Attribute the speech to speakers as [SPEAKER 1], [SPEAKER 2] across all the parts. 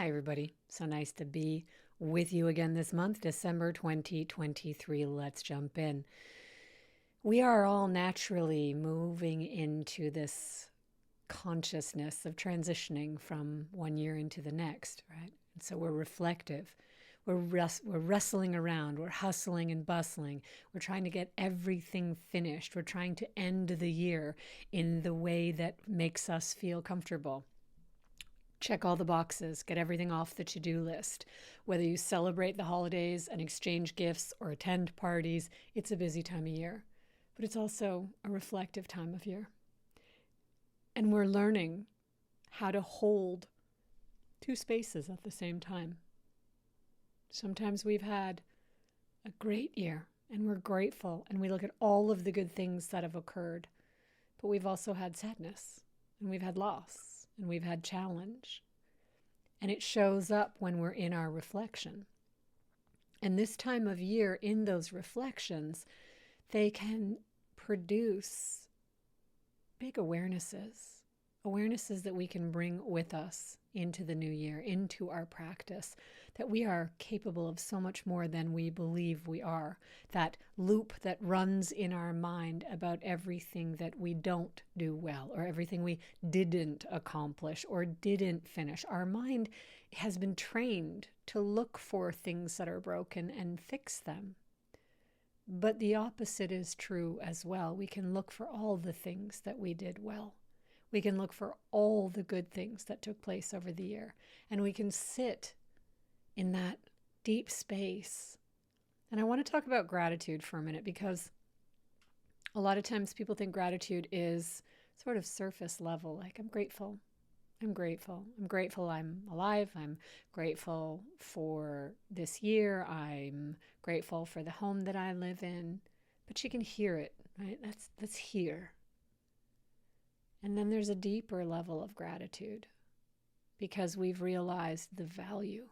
[SPEAKER 1] Hi, everybody. So nice to be with you again this month, December 2023. Let's jump in. We are all naturally moving into this consciousness of transitioning from one year into the next, right? And so we're reflective. We're wrestling around. We're hustling and bustling. We're trying to get everything finished. We're trying to end the year in the way that makes us feel comfortable. Check all the boxes, get everything off the to-do list. Whether you celebrate the holidays and exchange gifts or attend parties, it's a busy time of year. But it's also a reflective time of year. And we're learning how to hold two spaces at the same time. Sometimes we've had a great year and we're grateful and we look at all of the good things that have occurred. But we've also had sadness and we've had loss. And we've had challenge. And it shows up when we're in our reflection. And this time of year, in those reflections, they can produce big awarenesses that we can bring with us into the new year, into our practice, that we are capable of so much more than we believe we are. That loop that runs in our mind about everything that we don't do well, or everything we didn't accomplish or didn't finish. Our mind has been trained to look for things that are broken and fix them. But the opposite is true as well. We can look for all the things that we did well. We can look for all the good things that took place over the year. And we can sit in that deep space. And I want to talk about gratitude for a minute, because a lot of times people think gratitude is sort of surface level, like I'm grateful. I'm grateful. I'm grateful I'm alive. I'm grateful for this year. I'm grateful for the home that I live in. But you can hear it, right? That's here. And then there's a deeper level of gratitude, because we've realized the value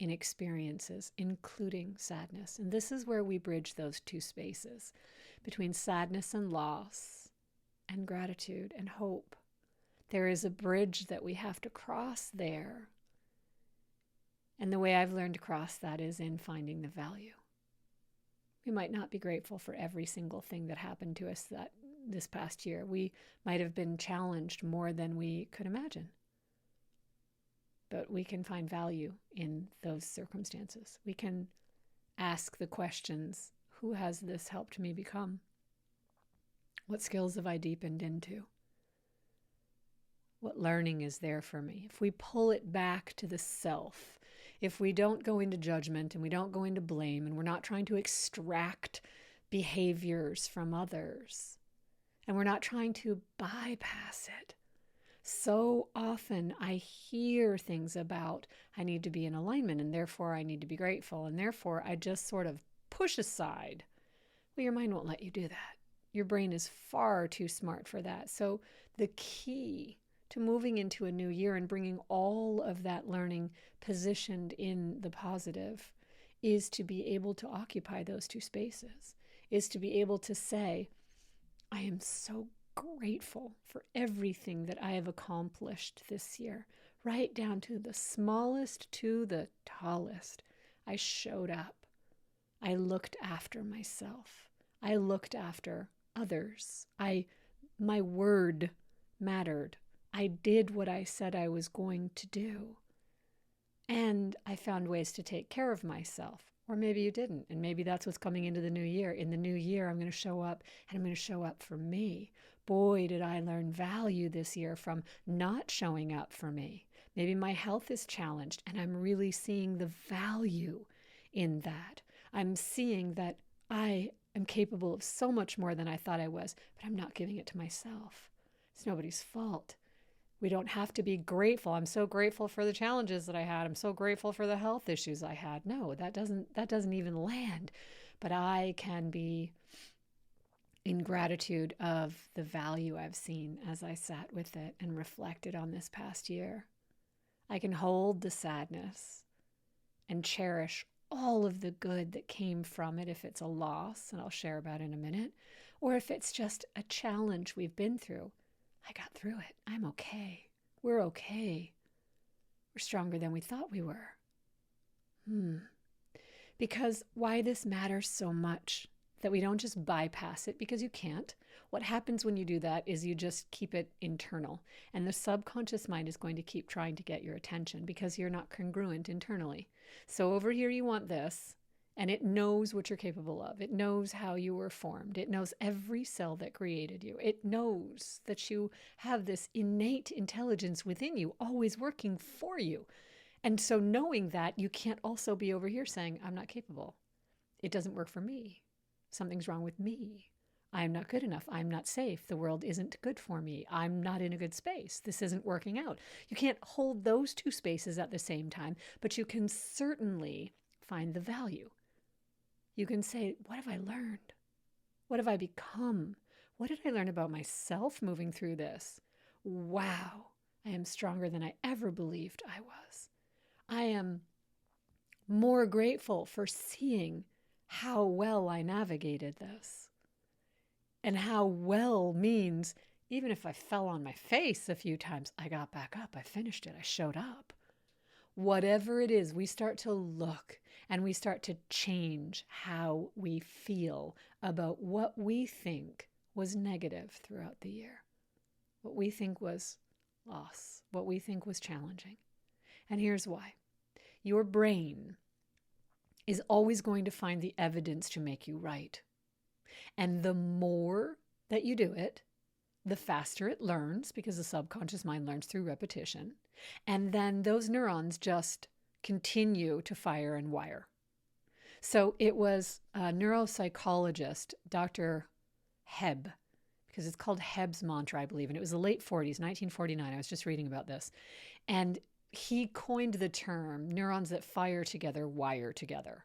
[SPEAKER 1] in experiences, including sadness. And this is where we bridge those two spaces between sadness and loss and gratitude and hope. There is a bridge that we have to cross there. And the way I've learned to cross that is in finding the value. We might not be grateful for every single thing that happened to us this past year. We might have been challenged more than we could imagine. But we can find value in those circumstances. We can ask the questions: who has this helped me become? What skills have I deepened into? What learning is there for me? If we pull it back to the self, if we don't go into judgment and we don't go into blame, and we're not trying to extract behaviors from others, and we're not trying to bypass it. So often I hear things about I need to be in alignment and therefore I need to be grateful, and therefore I just sort of push aside. Well, your mind won't let you do that. Your brain is far too smart for that. So the key to moving into a new year and bringing all of that learning positioned in the positive is to be able to occupy those two spaces, is to be able to say, I am so grateful for everything that I have accomplished this year, right down to the smallest to the tallest. I showed up. I looked after myself. I looked after others. My word mattered. I did what I said I was going to do. And I found ways to take care of myself. Or maybe you didn't. And maybe that's what's coming into the new year. In the new year, I'm going to show up, and I'm going to show up for me. Boy, did I learn value this year from not showing up for me. Maybe my health is challenged, and I'm really seeing the value in that. I'm seeing that I am capable of so much more than I thought I was, but I'm not giving it to myself. It's nobody's fault. We don't have to be grateful. I'm so grateful for the challenges that I had. I'm so grateful for the health issues I had. No, that doesn't even land. But I can be in gratitude of the value I've seen as I sat with it and reflected on this past year. I can hold the sadness and cherish all of the good that came from it if it's a loss, and I'll share about it in a minute, or if it's just a challenge we've been through. I got through it. I'm okay. We're okay. We're stronger than we thought we were. Because why this matters so much, that we don't just bypass it, because you can't. What happens when you do that is you just keep it internal. And the subconscious mind is going to keep trying to get your attention because you're not congruent internally. So over here you want this, and it knows what you're capable of. It knows how you were formed. It knows every cell that created you. It knows that you have this innate intelligence within you, always working for you. And so knowing that, you can't also be over here saying, I'm not capable. It doesn't work for me. Something's wrong with me. I'm not good enough. I'm not safe. The world isn't good for me. I'm not in a good space. This isn't working out. You can't hold those two spaces at the same time, but you can certainly find the value. You can say, what have I learned? What have I become? What did I learn about myself moving through this? Wow, I am stronger than I ever believed I was. I am more grateful for seeing how well I navigated this. And how well means, even if I fell on my face a few times, I got back up, I finished it, I showed up. Whatever it is, we start to look and we start to change how we feel about what we think was negative throughout the year, what we think was loss, what we think was challenging. And here's why. Your brain is always going to find the evidence to make you right. And the more that you do it, the faster it learns, because the subconscious mind learns through repetition. And then those neurons just continue to fire and wire. So it was a neuropsychologist, Dr. Hebb, because it's called Hebb's mantra, I believe. And it was the late 40s, 1949. I was just reading about this. And he coined the term neurons that fire together, wire together.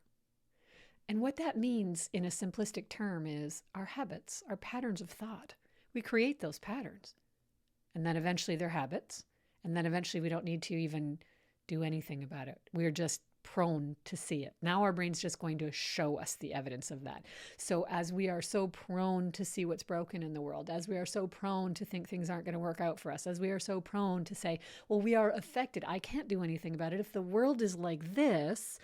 [SPEAKER 1] And what that means in a simplistic term is our habits, our patterns of thought. We create those patterns. And then eventually they're habits. And then eventually we don't need to even do anything about it. We're just prone to see it. Now our brain's just going to show us the evidence of that. So as we are so prone to see what's broken in the world, as we are so prone to think things aren't going to work out for us, as we are so prone to say, well, we are affected, I can't do anything about it. If the world is like this,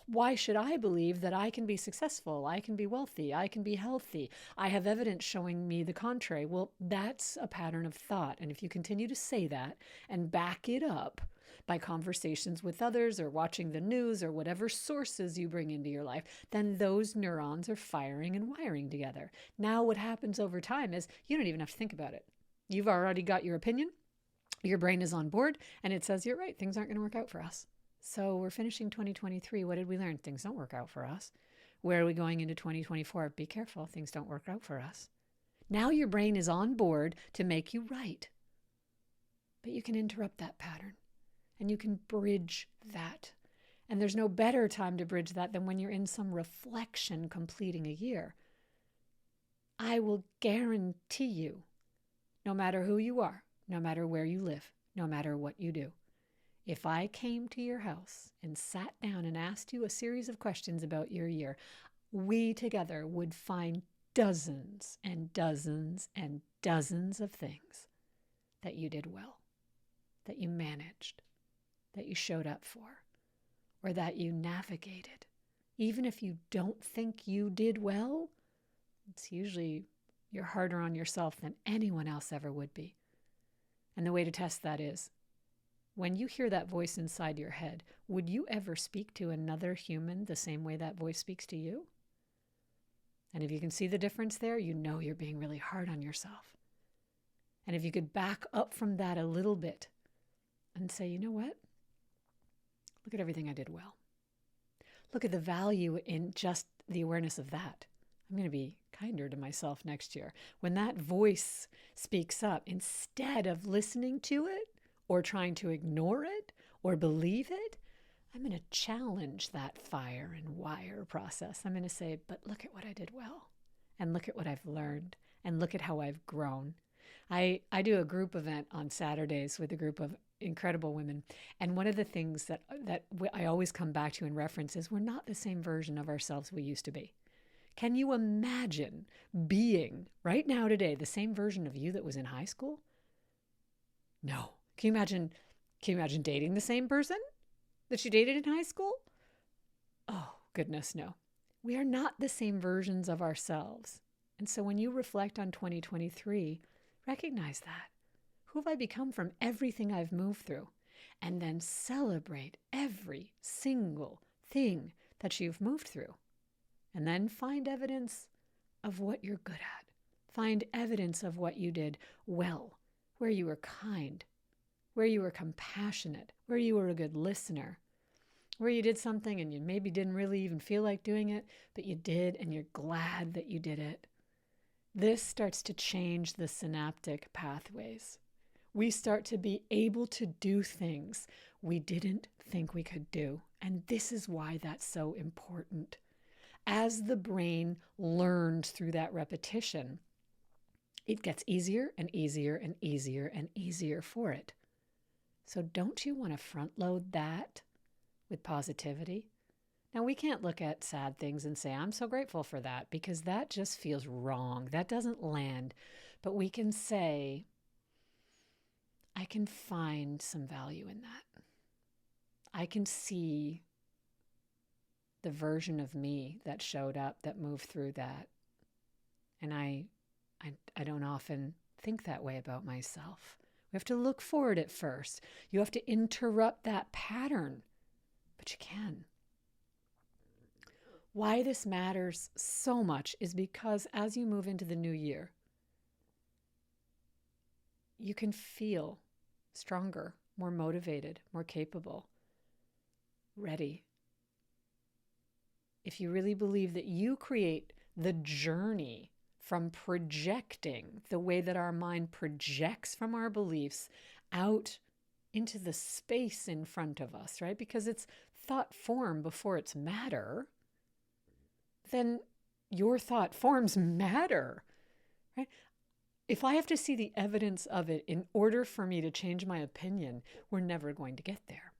[SPEAKER 1] why should I believe that I can be successful? I can be wealthy. I can be healthy. I have evidence showing me the contrary. Well, that's a pattern of thought. And if you continue to say that and back it up by conversations with others or watching the news or whatever sources you bring into your life, then those neurons are firing and wiring together. Now what happens over time is you don't even have to think about it. You've already got your opinion. Your brain is on board and it says, you're right, things aren't going to work out for us. So we're finishing 2023. What did we learn? Things don't work out for us. Where are we going into 2024? Be careful. Things don't work out for us. Now your brain is on board to make you right. But you can interrupt that pattern and you can bridge that. And there's no better time to bridge that than when you're in some reflection completing a year. I will guarantee you, no matter who you are, no matter where you live, no matter what you do, if I came to your house and sat down and asked you a series of questions about your year, we together would find dozens and dozens and dozens of things that you did well, that you managed, that you showed up for, or that you navigated. Even if you don't think you did well, it's usually you're harder on yourself than anyone else ever would be. And the way to test that is, when you hear that voice inside your head, would you ever speak to another human the same way that voice speaks to you? And if you can see the difference there, you know you're being really hard on yourself. And if you could back up from that a little bit and say, you know what? Look at everything I did well. Look at the value in just the awareness of that. I'm going to be kinder to myself next year. When that voice speaks up, instead of listening to it, or trying to ignore it or believe it, I'm going to challenge that fire and wire process. I'm going to say, but look at what I did well, and look at what I've learned, and look at how I've grown. I do a group event on Saturdays with a group of incredible women. And one of the things that I always come back to and reference is we're not the same version of ourselves we used to be. Can you imagine being right now today the same version of you that was in high school? No. Can you imagine Can you imagine dating the same person that you dated in high school? Oh, goodness, no. We are not the same versions of ourselves. And so when you reflect on 2023, recognize that. Who have I become from everything I've moved through? And then celebrate every single thing that you've moved through. And then find evidence of what you're good at. Find evidence of what you did well, where you were kind, where you were compassionate, where you were a good listener, where you did something and you maybe didn't really even feel like doing it, but you did and you're glad that you did it. This starts to change the synaptic pathways. We start to be able to do things we didn't think we could do. And this is why that's so important. As the brain learns through that repetition, it gets easier and easier and easier and easier for it. So don't you want to front load that with positivity? Now, we can't look at sad things and say, I'm so grateful for that, because that just feels wrong. That doesn't land. But we can say, I can find some value in that. I can see the version of me that showed up, that moved through that. And I don't often think that way about myself. We have to look forward at first. You have to interrupt that pattern, but you can. Why this matters so much is because as you move into the new year, you can feel stronger, more motivated, more capable, ready. If you really believe that you create the journey from projecting the way that our mind projects from our beliefs out into the space in front of us, right? Because it's thought form before it's matter, then your thought forms matter, right? If I have to see the evidence of it in order for me to change my opinion, we're never going to get there.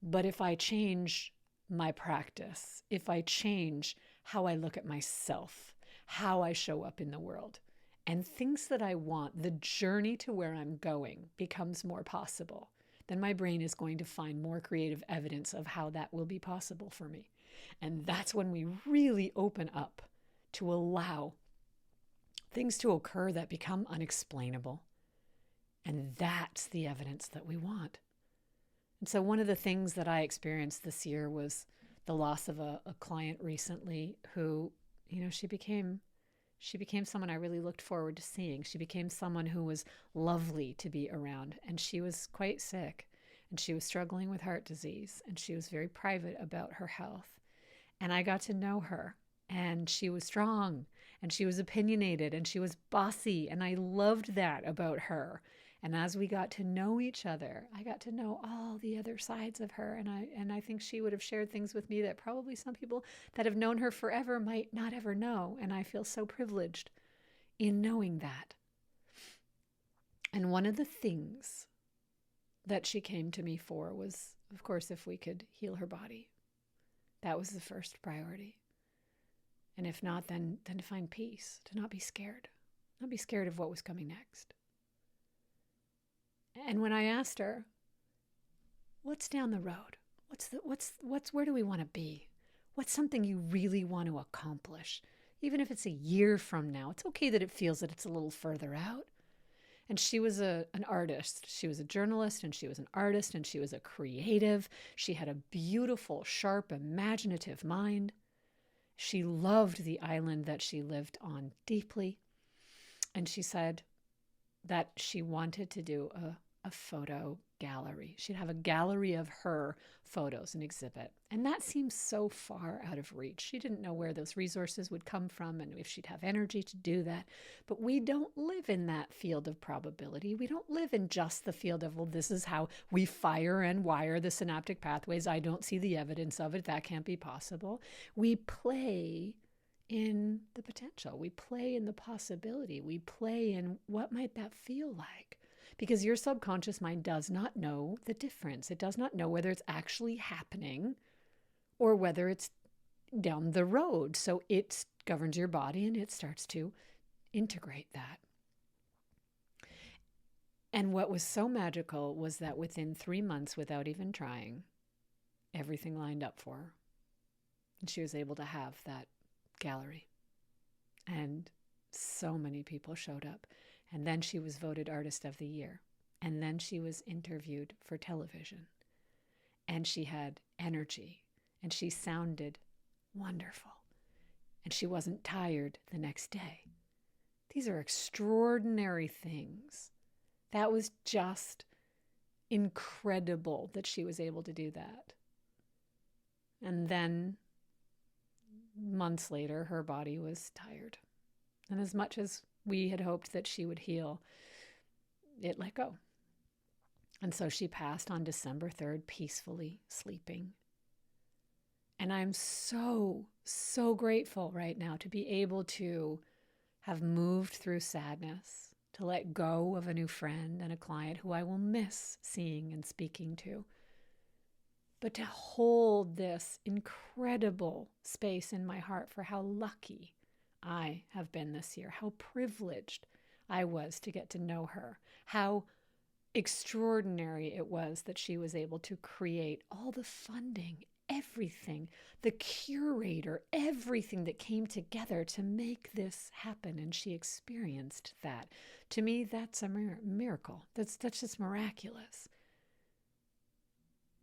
[SPEAKER 1] But if I change my practice, if I change how I look at myself, how I show up in the world, and things that I want, the journey to where I'm going becomes more possible, then my brain is going to find more creative evidence of how that will be possible for me. And that's when we really open up to allow things to occur that become unexplainable. And that's the evidence that we want. And so one of the things that I experienced this year was the loss of a client recently who, she became someone I really looked forward to seeing. She became someone who was lovely to be around, and she was quite sick, and she was struggling with heart disease, and she was very private about her health. And I got to know her, and she was strong, and she was opinionated, and she was bossy, and I loved that about her. And as we got to know each other, I got to know all the other sides of her, and I think she would have shared things with me that probably some people that have known her forever might not ever know, and I feel so privileged in knowing that. And one of the things that she came to me for was, of course, if we could heal her body. That was the first priority. And if not, then to find peace, to not be scared of what was coming next. And when I asked her, what's down the road? Where do we want to be? What's something you really want to accomplish? Even if it's a year from now, it's okay that it feels that it's a little further out. And she was an artist. She was a journalist, and she was an artist, and she was a creative. She had a beautiful, sharp, imaginative mind. She loved the island that she lived on deeply. And she said that she wanted to do a photo gallery. She'd have a gallery of her photos and exhibit. And that seems so far out of reach. She didn't know where those resources would come from and if she'd have energy to do that. But we don't live in that field of probability. We don't live in just the field of, well, this is how we fire and wire the synaptic pathways. I don't see the evidence of it. That can't be possible. We play in the potential. We play in the possibility. We play in what might that feel like? Because your subconscious mind does not know the difference. It does not know whether it's actually happening or whether it's down the road. So it governs your body and it starts to integrate that. And what was so magical was that within 3 months, without even trying, everything lined up for her. And she was able to have that gallery. And so many people showed up. And then she was voted Artist of the Year. And then she was interviewed for television. And she had energy. And she sounded wonderful. And she wasn't tired the next day. These are extraordinary things. That was just incredible that she was able to do that. And then months later, her body was tired. And as much as we had hoped that she would heal, it let go. And so she passed on December 3rd, peacefully sleeping. And I'm so, so grateful right now to be able to have moved through sadness, to let go of a new friend and a client who I will miss seeing and speaking to, but to hold this incredible space in my heart for how lucky I have been this year, how privileged I was to get to know her, how extraordinary it was that she was able to create all the funding, everything, the curator, everything that came together to make this happen. And she experienced that. To me, that's a miracle. That's just miraculous.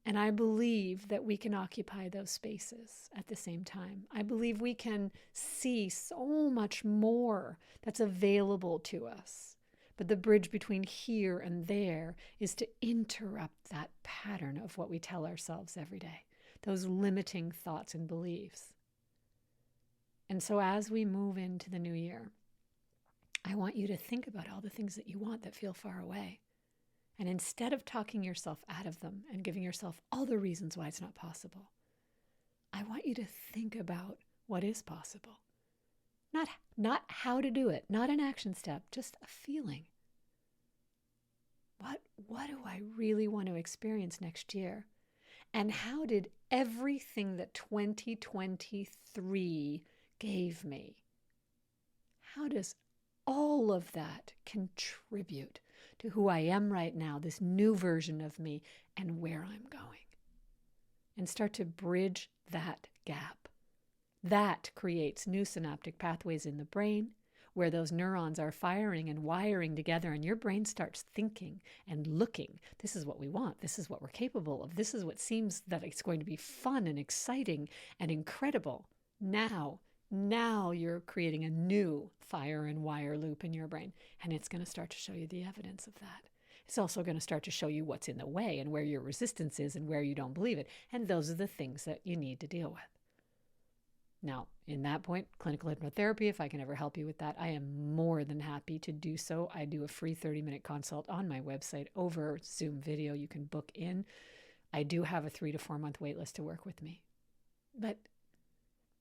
[SPEAKER 1] And I believe that we can occupy those spaces at the same time. I believe we can see so much more that's available to us. But the bridge between here and there is to interrupt that pattern of what we tell ourselves every day, those limiting thoughts and beliefs. And so as we move into the new year, I want you to think about all the things that you want that feel far away. And instead of talking yourself out of them and giving yourself all the reasons why it's not possible, I want you to think about what is possible. Not how to do it, not an action step, just a feeling. What do I really want to experience next year? And how did everything that 2023 gave me, how does all of that contribute to who I am right now, this new version of me, and where I'm going? And start to bridge that gap. That creates new synaptic pathways in the brain where those neurons are firing and wiring together, and your brain starts thinking and looking. This is what we want. This is what we're capable of. This is what seems that it's going to be fun and exciting and incredible. Now you're creating a new fire and wire loop in your brain, and it's going to start to show you the evidence of that. It's also going to start to show you what's in the way and where your resistance is and where you don't believe it. And those are the things that you need to deal with. Now, in that point, clinical hypnotherapy, if I can ever help you with that, I am more than happy to do so. I do a free 30-minute consult on my website over Zoom video. You can book in. I do have a 3 to 4 month wait list to work with me. But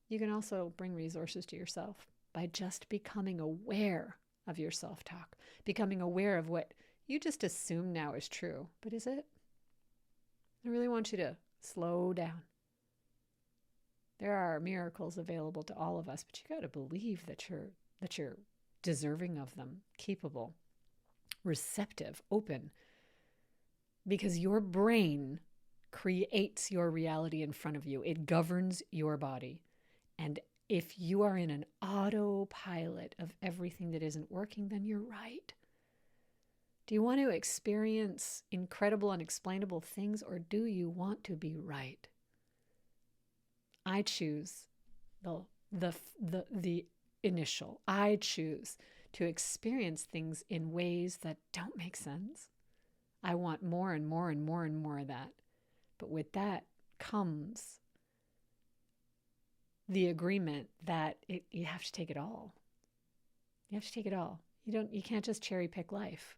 [SPEAKER 1] you can also bring resources to yourself by just becoming aware of your self-talk, becoming aware of what you just assume now is true. But is it? I really want you to slow down. There are miracles available to all of us, but you got to believe that you're deserving of them, capable, receptive, open, because your brain creates your reality in front of you. It governs your body. And if you are in an autopilot of everything that isn't working, then you're right. Do you want to experience incredible, unexplainable things, or do you want to be right? I choose the initial. I choose to experience things in ways that don't make sense. I want more and more and more and more of that. But with that comes the agreement that you have to take it all. You have to take it all. You can't just cherry pick life.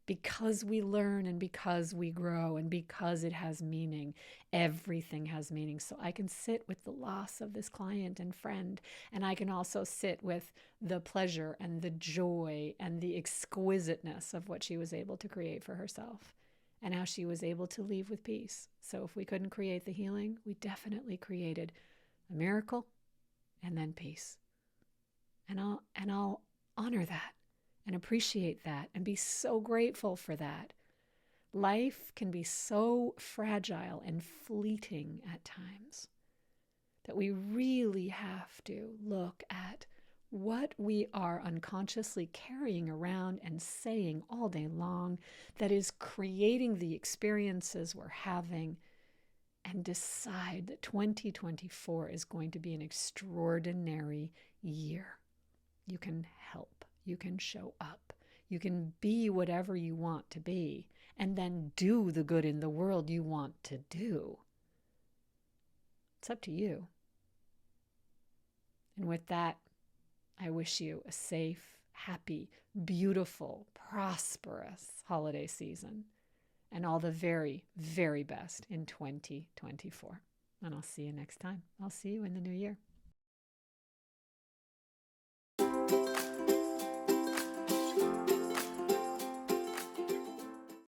[SPEAKER 1] Because we learn and because we grow and because it has meaning, everything has meaning. So I can sit with the loss of this client and friend, and I can also sit with the pleasure and the joy and the exquisiteness of what she was able to create for herself and how she was able to leave with peace. So if we couldn't create the healing, we definitely created a miracle and then peace. And I'll honor that. and appreciate that and be so grateful for that. Life can be so fragile and fleeting at times that we really have to look at what we are unconsciously carrying around and saying all day long that is creating the experiences we're having, and decide that 2024 is going to be an extraordinary year. You can help, you can show up, you can be whatever you want to be, and then do the good in the world you want to do. It's up to you. And with that, I wish you a safe, happy, beautiful, prosperous holiday season and all the very, very best in 2024. And I'll see you next time. I'll see you in the new year.